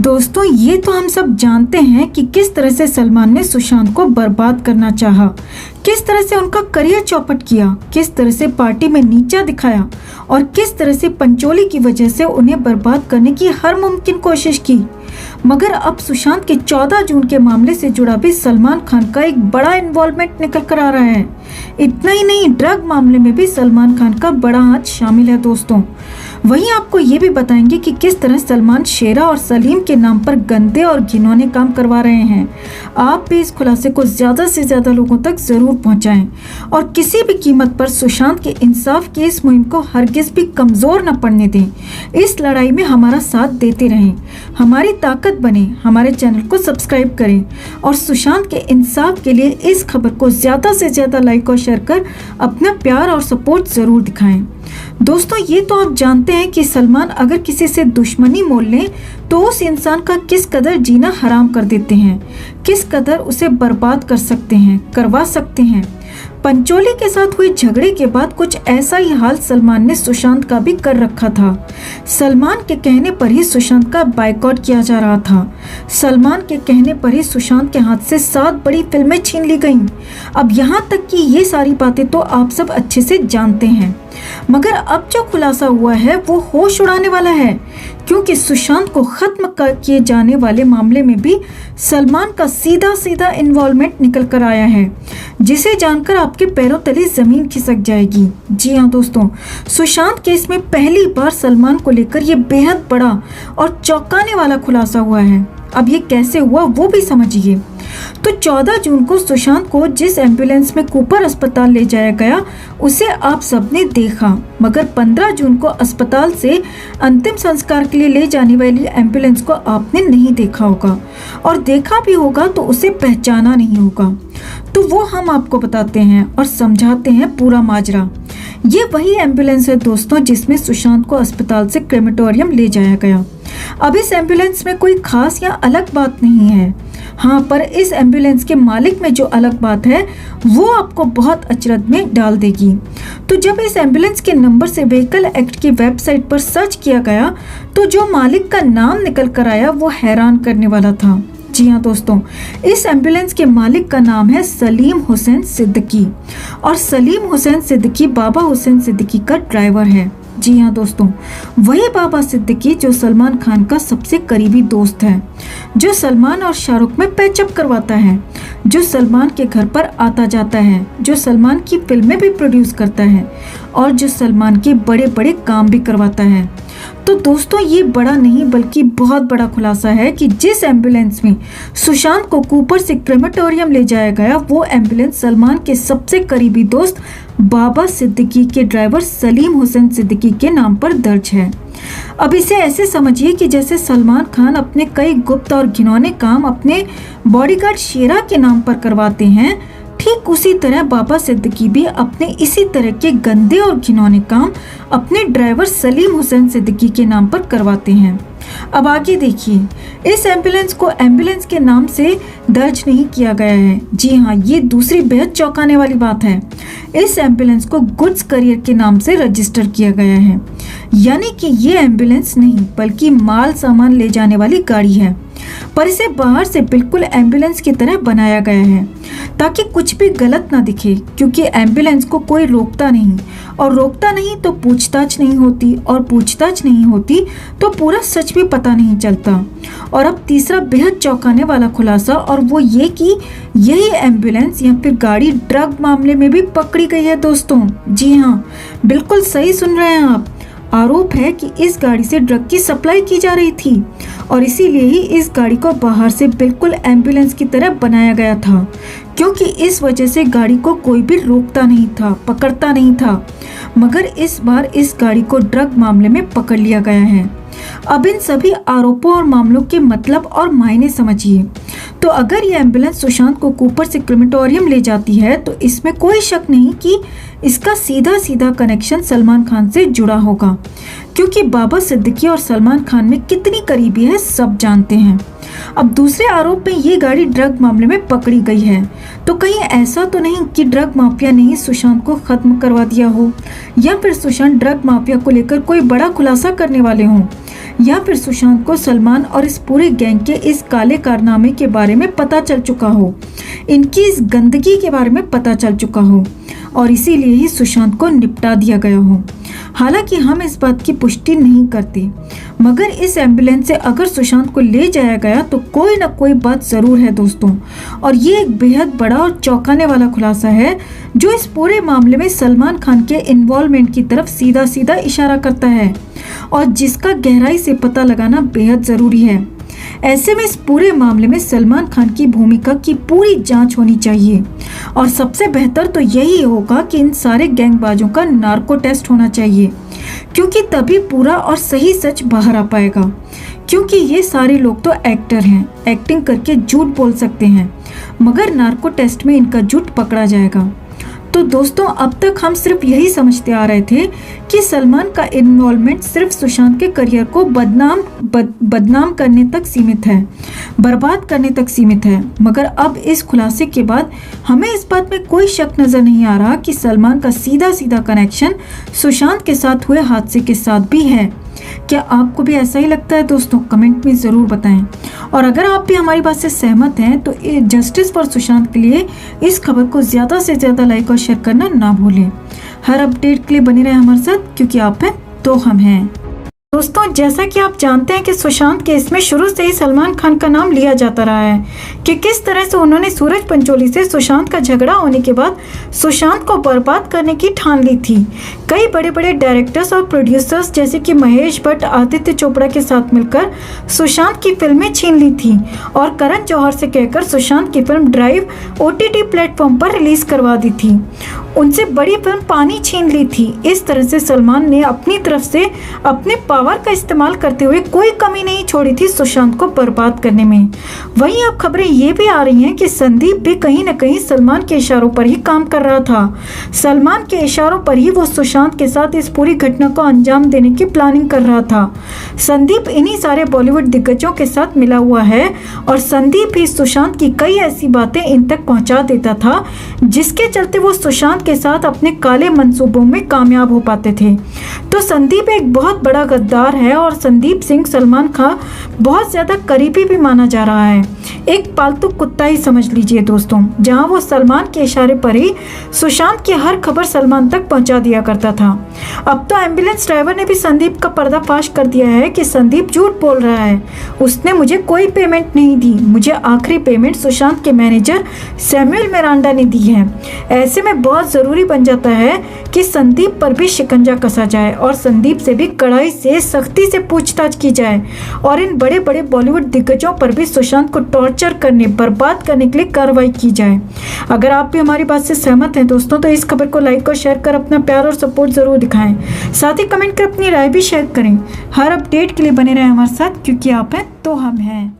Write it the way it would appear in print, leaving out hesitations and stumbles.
दोस्तों, ये तो हम सब जानते हैं कि किस तरह से सलमान ने सुशांत को बर्बाद करना चाहा, किस तरह से उनका करियर चौपट किया, किस तरह से पार्टी में नीचा दिखाया और किस तरह से पंचोली की वजह से उन्हें बर्बाद करने की हर मुमकिन कोशिश की। मगर अब सुशांत के 14 जून के मामले से जुड़ा भी सलमान खान का एक बड़ा इन्वॉल्वमेंट निकल कर आ रहा है। इतना ही नहीं, ड्रग मामले में भी सलमान खान का बड़ा हाथ शामिल है दोस्तों। वहीं आपको ये भी बताएंगे कि किस तरह सलमान शेरा और सलीम के नाम पर गंदे और घिनौने काम करवा रहे हैं। आप भी इस खुलासे को ज़्यादा से ज़्यादा लोगों तक ज़रूर पहुंचाएं और किसी भी कीमत पर सुशांत के इंसाफ की इस मुहिम को हरगिज़ भी कमज़ोर न पड़ने दें। इस लड़ाई में हमारा साथ देते रहें, हमारी ताकत बने। हमारे चैनल को सब्सक्राइब करें और सुशांत के इंसाफ के लिए इस खबर को ज़्यादा से ज़्यादा लाइक और शेयर कर अपना प्यार और सपोर्ट ज़रूर दिखाएं। दोस्तों, ये तो आप जानते हैं कि सलमान अगर किसी से दुश्मनी मोल लें तो उस इंसान का किस कदर जीना हराम कर देते हैं, किस कदर उसे बर्बाद कर सकते हैं, करवा सकते हैं। पंचोली के साथ हुए झगड़े के बाद कुछ ऐसा ही हाल सलमान ने सुशांत का भी कर रखा था। सलमान के कहने पर ही सुशांत का बायकॉट किया जा रहा था। सलमान के कहने पर ही सुशांत के हाथ से 7 बड़ी फिल्में छीन ली गईं। अब यहाँ तक कि ये सारी बातें तो आप सब अच्छे से जानते हैं, मगर अब जो खुलासा हुआ है वो होश उड़ाने वाला है, क्योंकि सुशांत को खत्म किए जाने वाले मामले में भी सलमान का सीधा सीधा इन्वॉल्वमेंट निकल कर आया है, जिसे जानकर आपके पैरों तले जमीन खिसक जाएगी। जी हाँ दोस्तों, सुशांत केस में पहली बार सलमान को लेकर ये बेहद बड़ा और चौंकाने वाला खुलासा हुआ है। अब ये कैसे हुआ वो भी समझिए। तो 14 जून को सुशांत को जिस एम्बुलेंस में कूपर अस्पताल ले जाया गया उसे आप सबने देखा, मगर 15 जून को अस्पताल से अंतिम संस्कार के लिए ले जाने वाली एम्बुलेंस को आपने नहीं देखा होगा, और देखा भी होगा तो उसे पहचाना नहीं होगा। तो वो हम आपको बताते हैं और समझाते हैं पूरा माजरा। ये वही एम्बुलेंस है दोस्तों जिसमें सुशांत को अस्पताल से क्रेमेटोरियम ले जाया गया। अब इस एम्बुलेंस में कोई खास या अलग बात नहीं है, हाँ, पर इस एम्बुलेंस के मालिक में जो अलग बात है वो आपको बहुत अचरज में डाल देगी। तो जब इस एम्बुलेंस के नंबर से व्हीकल एक्ट की वेबसाइट पर सर्च किया गया तो जो मालिक का नाम निकल कर आया वो हैरान करने वाला था। जी हाँ दोस्तों, इस एम्बुलेंस के मालिक का नाम है सलीम हुसैन सिद्दीकी, और सलीम हुसैन सिद्दीकी बाबा हुसैन सिद्दीकी का ड्राइवर है। जी हाँ दोस्तों, वही बाबा सिद्दीकी जो सलमान खान का सबसे करीबी दोस्त है, जो सलमान और शाहरुख में पैचअप करवाता है, जो सलमान के घर पर आता जाता है, जो सलमान की फिल्में भी प्रोड्यूस करता है और जो सलमान के बड़े बड़े काम भी करवाता है। तो दोस्तों, ये बड़ा नहीं बल्कि बहुत बड़ा खुलासा है कि जिस एम्बुलेंस में सुशांत को कूपर से क्रेमेटोरियम ले जाया गया वो एम्बुलेंस सलमान के सबसे करीबी दोस्त बाबा सिद्दीकी के ड्राइवर सलीम हुसैन सिद्दीकी के नाम पर दर्ज है। अब इसे ऐसे समझिए कि जैसे सलमान खान अपने कई गुप्त और घिनौने काम अपने बॉडीगार्ड शेरा के नाम पर करवाते हैं, ठीक उसी तरह बाबा सिद्दीकी भी अपने इसी तरह के गंदे और घिनौने काम अपने ड्राइवर सलीम हुसैन सिद्दीकी के नाम पर करवाते हैं। अब आगे देखिए, इस एम्बुलेंस को एम्बुलेंस के नाम से दर्ज नहीं किया गया है। जी हाँ, ये दूसरी बेहद चौंकाने वाली बात है। इस एम्बुलेंस को गुड्स करियर के नाम से रजिस्टर किया गया है, यानी कि ये एम्बुलेंस नहीं बल्कि माल सामान ले जाने वाली गाड़ी है, पर इसे बाहर से बिल्कुल एम्बुलेंस की तरह बनाया गया है ताकि कुछ भी गलत ना दिखे, क्योंकि एम्बुलेंस को कोई रोकता नहीं, और रोकता नहीं तो पूछताछ नहीं होती, और पूछताछ नहीं होती तो पूरा सच भी पता नहीं चलता। और अब तीसरा बेहद चौंकाने वाला खुलासा, और वो ये कि यही एम्बुलेंस या फिर गाड़ी ड्रग मामले में भी पकड़ी गई है दोस्तों। जी हाँ, बिल्कुल सही सुन रहे हैं आप। आरोप है कि इस गाड़ी से ड्रग की सप्लाई की जा रही थी और इसीलिए ही इस गाड़ी को बाहर से बिल्कुल एम्बुलेंस की तरह बनाया गया था, क्योंकि इस वजह से गाड़ी को कोई भी रोकता नहीं था, पकड़ता नहीं था। मगर इस बार इस गाड़ी को ड्रग मामले में पकड़ लिया गया है। अब इन सभी आरोपों और मामलों के मतलब और मायने समझिए। तो अगर ये एम्बुलेंस सुशांत को कूपर से क्रेमेटोरियम ले जाती है तो इसमें कोई शक नहीं कि इसका सीधा सीधा कनेक्शन सलमान खान से जुड़ा होगा, क्योंकि बाबा सिद्दीकी और सलमान खान में कितनी करीबी है सब जानते हैं। अब दूसरे आरोप में ये गाड़ी ड्रग मामले में पकड़ी गई है, तो कहीं ऐसा तो नहीं कि ड्रग माफिया ने ही सुशांत को खत्म करवा दिया हो, या फिर सुशांत ड्रग माफिया को लेकर कोई बड़ा खुलासा करने वाले हों, या फिर सुशांत को सलमान और इस पूरे गैंग के इस काले कारनामे के बारे में पता चल चुका हो, इनकी इस गंदगी के बारे में पता चल चुका हो और इसीलिए ही सुशांत को निपटा दिया गया हो। हालांकि हम इस बात की पुष्टि नहीं करते, मगर इस एम्बुलेंस से अगर सुशांत को ले जाया गया तो कोई ना कोई बात ज़रूर है दोस्तों। और ये एक बेहद बड़ा और चौंकाने वाला खुलासा है जो इस पूरे मामले में सलमान खान के इन्वॉल्वमेंट की तरफ सीधा सीधा इशारा करता है और जिसका गहराई से पता लगाना बेहद ज़रूरी है। ऐसे में इस पूरे मामले में सलमान खान की भूमिका की पूरी जांच होनी चाहिए और सबसे बेहतर तो यही होगा कि इन सारे गैंगबाजों का नार्को टेस्ट होना चाहिए, क्योंकि तभी पूरा और सही सच बाहर आ पाएगा। क्योंकि ये सारे लोग तो एक्टर हैं, एक्टिंग करके झूठ बोल सकते हैं, मगर नार्को टेस्ट में इनका झूठ पकड़ा जाएगा। तो दोस्तों, अब तक हम सिर्फ यही समझते आ रहे थे कि सलमान का इन्वॉल्वमेंट सिर्फ सुशांत के करियर को बदनाम करने तक सीमित है, बर्बाद करने तक सीमित है। मगर अब इस खुलासे के बाद हमें इस बात में कोई शक नजर नहीं आ रहा कि सलमान का सीधा सीधा कनेक्शन सुशांत के साथ हुए हादसे के साथ भी है। क्या आपको भी ऐसा ही लगता है दोस्तों? कमेंट में ज़रूर बताएं। और अगर आप भी हमारी बात से सहमत हैं तो जस्टिस फॉर सुशांत के लिए इस खबर को ज़्यादा से ज़्यादा लाइक और शेयर करना ना भूलें। हर अपडेट के लिए बने रहें हमारे साथ, क्योंकि आप हैं तो हम हैं। दोस्तों, जैसा कि आप जानते हैं कि सुशांत केस में शुरू से ही सलमान खान का नाम लिया जाता रहा है कि किस तरह से उन्होंने सूरज पंचोली से सुशांत का झगड़ा होने के बाद सुशांत को बर्बाद करने की ठान ली थी। कई बड़े बड़े डायरेक्टर्स और प्रोड्यूसर्स जैसे कि महेश भट्ट, आदित्य चोपड़ा के साथ मिलकर सुशांत की फिल्में छीन ली थी और करण जौहर से कहकर सुशांत की फिल्म ड्राइव OTT प्लेटफॉर्म पर रिलीज करवा दी थी। उनसे बड़ी फिल्म पानी छीन ली थी। इस तरह से सलमान ने अपनी तरफ से अपने पावर का इस्तेमाल करते हुए कोई कमी नहीं छोड़ी थी सुशांत को बर्बाद करने में। वहीं अब खबरें ये भी आ रही हैं कि संदीप भी कहीं न कहीं सलमान के इशारों पर ही काम कर रहा था। सलमान के इशारों पर ही वो सुशांत के साथ इस पूरी घटना को अंजाम देने की प्लानिंग कर रहा था। संदीप इन्हीं सारे बॉलीवुड दिग्गजों के साथ मिला हुआ है और संदीप ही सुशांत की कई ऐसी बातें इन तक पहुंचा देता था जिसके चलते वो सुशांत के साथ अपने काले मंसूबों में कामयाब हो पाते थे। तो संदीप एक बहुत बड़ा गद्दार है और संदीप सिंह सलमान का बहुत ज्यादा करीबी भी माना जा रहा है। एक पालतू कुत्ता ही समझ लीजिए दोस्तों, जहां वो सलमान के इशारे पर ही सुशांत की हर खबर सलमान तक पहुंचा दिया करता था। अब तो एम्बुलेंस ड्राइवर ने भी संदीप का पर्दाफाश कर दिया है कि संदीप झूठ बोल रहा है, उसने मुझे कोई पेमेंट नहीं दी, मुझे आखिरी पेमेंट सुशांत के मैनेजर सैमुअल मिरांडा ने दी है। ऐसे में बहुत जरूरी बन जाता है कि संदीप पर भी शिकंजा कसा जाए और संदीप से भी कड़ाई से सख्ती से पूछताछ की जाए और इन बड़े बड़े बॉलीवुड दिग्गजों पर भी सुशांत को टॉर्चर करने, बर्बाद करने के लिए कार्रवाई की जाए। अगर आप भी हमारी बात से सहमत हैं दोस्तों, तो इस खबर को लाइक और शेयर कर अपना प्यार और सपोर्ट जरूर दिखाएं। साथ ही कमेंट कर अपनी राय भी शेयर करें। हर अपडेट के लिए बने रहें हमारे साथ, क्योंकि आप हैं तो हम हैं।